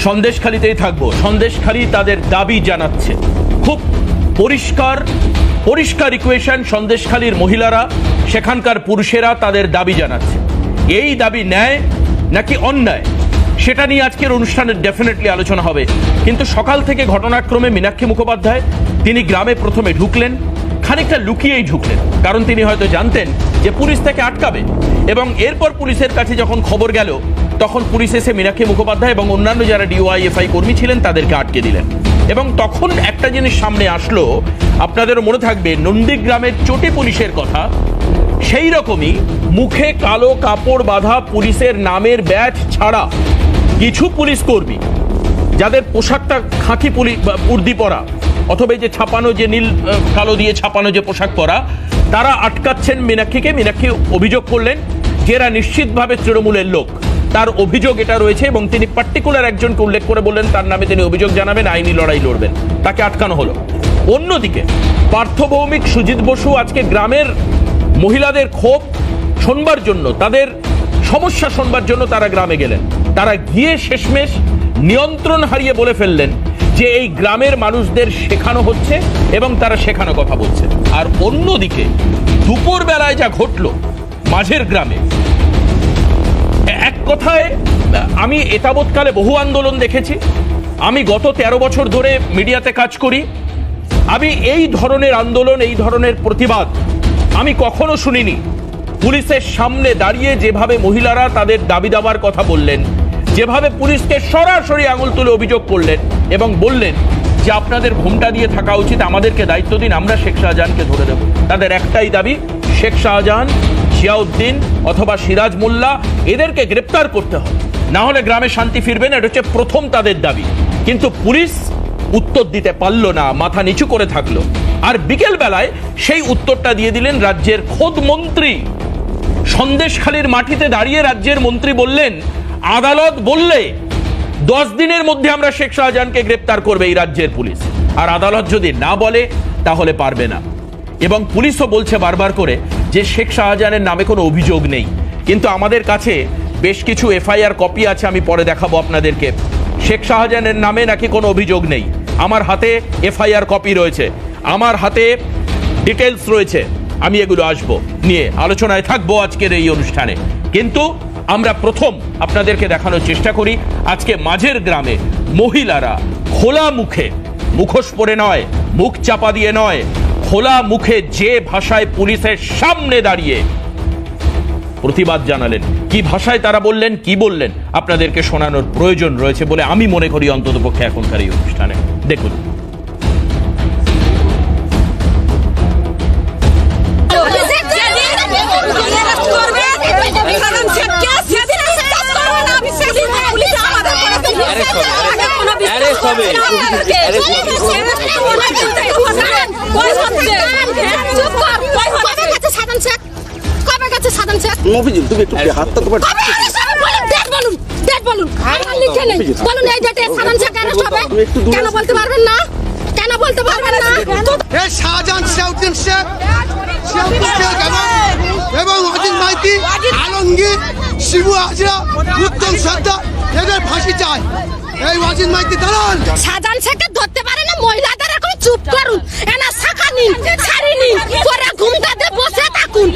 সন্দেশখালীতেই থাকবো। সন্দেশখালী তাদের দাবি জানাচ্ছে, খুব পরিষ্কার ইকুয়েশন। সন্দেশখালীর মহিলারা, সেখানকার পুরুষেরা তাদের দাবি জানাচ্ছে। এই দাবি ন্যায় নাকি অন্যায় সেটা নিয়ে আজকের অনুষ্ঠানে ডেফিনেটলি আলোচনা হবে। কিন্তু সকাল থেকে ঘটনাক্রমে মীনাক্ষী মুখোপাধ্যায় তিনি গ্রামে প্রথমে ঢুকলেন, খানিকটা লুকিয়েই ঢুকলেন, কারণ তিনি হয়তো জানতেন যে পুলিশ তাকে আটকাবে। এবং এরপর পুলিশের কাছে যখন খবর গেল, তখন পুলিশ এসে মীনাক্ষী মুখোপাধ্যায় এবং অন্যান্য যারা ডিওয়াইএফআই কর্মী ছিলেন তাদেরকে আটকে দিলেন। এবং তখন একটা জিনিস সামনে আসলো, আপনাদেরও মনে থাকবে নন্দীগ্রামের চটি পুলিশের কথা। সেই রকমই মুখে কালো কাপড় বাঁধা পুলিশের নামের ব্যাজ ছাড়া কিছু পুলিশ কর্মী, যাদের পোশাকটা খাকি উর্দি পরা অথবা এই যে ছাপানো, যে নীল কালো দিয়ে ছাপানো যে পোশাক পরা, তারা আটকাচ্ছেন মীনাক্ষীকে। মীনাক্ষী অভিযোগ করলেন যে এরা নিশ্চিতভাবে তৃণমূলের লোক, তার অভিযোগ এটা রয়েছে। এবং তিনি পার্টিকুলার একজনকে উল্লেখ করে বললেন তার নামে তিনি অভিযোগ জানাবেন, আইনি লড়াই লড়বেন। তাকে আটকানো হলো। অন্যদিকে পার্থ ভৌমিক, সুজিত বসু আজকে গ্রামের মহিলাদের ক্ষোভ শোনবার জন্য, তাদের সমস্যা শোনবার জন্য তারা গ্রামে গেলেন। তারা গিয়ে শেষমেশ নিয়ন্ত্রণ হারিয়ে বলে ফেললেন যে এই গ্রামের মানুষদের শেখানো হচ্ছে এবং তারা শেখানো কথা বলছে। আর অন্যদিকে দুপুর বেলায় যা ঘটলো মাঝের গ্রামে, এক কথায় আমি এতাবৎকালে বহু আন্দোলন দেখেছি। আমি গত 13 বছর ধরে মিডিয়াতে কাজ করি। আমি এই ধরনের আন্দোলন, এই ধরনের প্রতিবাদ আমি কখনো শুনিনি। পুলিশের সামনে দাঁড়িয়ে যেভাবে মহিলারা তাদের দাবি দাবার কথা বললেন, যেভাবে পুলিশকে সরাসরি আঙুল তুলে অভিযোগ করলেন এবং বললেন যে আপনাদের ঘোমটা দিয়ে থাকা উচিত, আমাদেরকে দায়িত্ব দিন, আমরা শেখ শাহজাহানকে ধরে দেব। তাদের একটাই দাবি, শেখ শাহজাহান, জিয়াউদ্দিন অথবা সিরাজ মোল্লা, এদেরকে গ্রেপ্তার করতে হবে, না হলে গ্রামে শান্তি ফিরবে না। এটা হচ্ছে প্রথম তাদের দাবি। কিন্তু পুলিশ উত্তর দিতে পারল না, মাথা নিচু করে থাকলো। আর বিকেল বেলায় সেই উত্তরটা দিয়ে দিলেন রাজ্যের খোদ মন্ত্রী। সন্দেশখালীর মাটিতে দাঁড়িয়ে রাজ্যের মন্ত্রী বললেন, আদালত বললে 10 দিনের মধ্যে আমরা শেখ শাহজাহানকে গ্রেপ্তার করবে এই রাজ্যের পুলিশ। আর আদালত যদি না বলে তাহলে পারবে না। এবং পুলিশও বলছে বারবার করে যে শেখ শাহজাহানের নামে কোনো অভিযোগ নেই। কিন্তু আমাদের কাছে বেশ কিছু এফআইআর কপি আছে, আমি পরে দেখাবো আপনাদেরকে। শেখ শাহজাহানের নামে নাকি কোনো অভিযোগ নেই। আমার হাতে এফআইআর কপি রয়েছে, আমার হাতে ডিটেলস রয়েছে। আমি এগুলো আসবো নিয়ে আলোচনায় থাকবো আজকের এই অনুষ্ঠানে। কিন্তু আমরা প্রথম আপনাদেরকে দেখানোর চেষ্টা করি আজকে মাঝের গ্রামে মহিলারা খোলা মুখে, মুখোশ পরে নয়, মুখ চাপা দিয়ে নয়, খোলা মুখে যে ভাষায় পুলিশের সামনে দাঁড়িয়ে প্রতিবাদ জানালেন। কি ভাষায় তারা বললেন, কি বললেন, আপনাদেরকে শোনানোর প্রয়োজন রয়েছে বলে আমি মনে করি অন্ততপক্ষে এখনকার এই অনুষ্ঠানে। দেখুন। কেন বলতে পারবেন না? কেন বলতে পারবেন না? শাহজাহান, সিরাজউদ্দিন শেখ এবং অজিত মাইতি, আলমগীর, শিবু হাজরা, উত্তম সর্দার, এদের ফাঁসি চাই। এই অজিত মাইতি দাঁড়ান। শাহজাহান শেখকে ধরতে পারে না, মহিলাদের এখন চুপ করুন, এনা শাখা নিন, শাড়ি নিন, পরে ঘুমটাতে বসে থাকুন,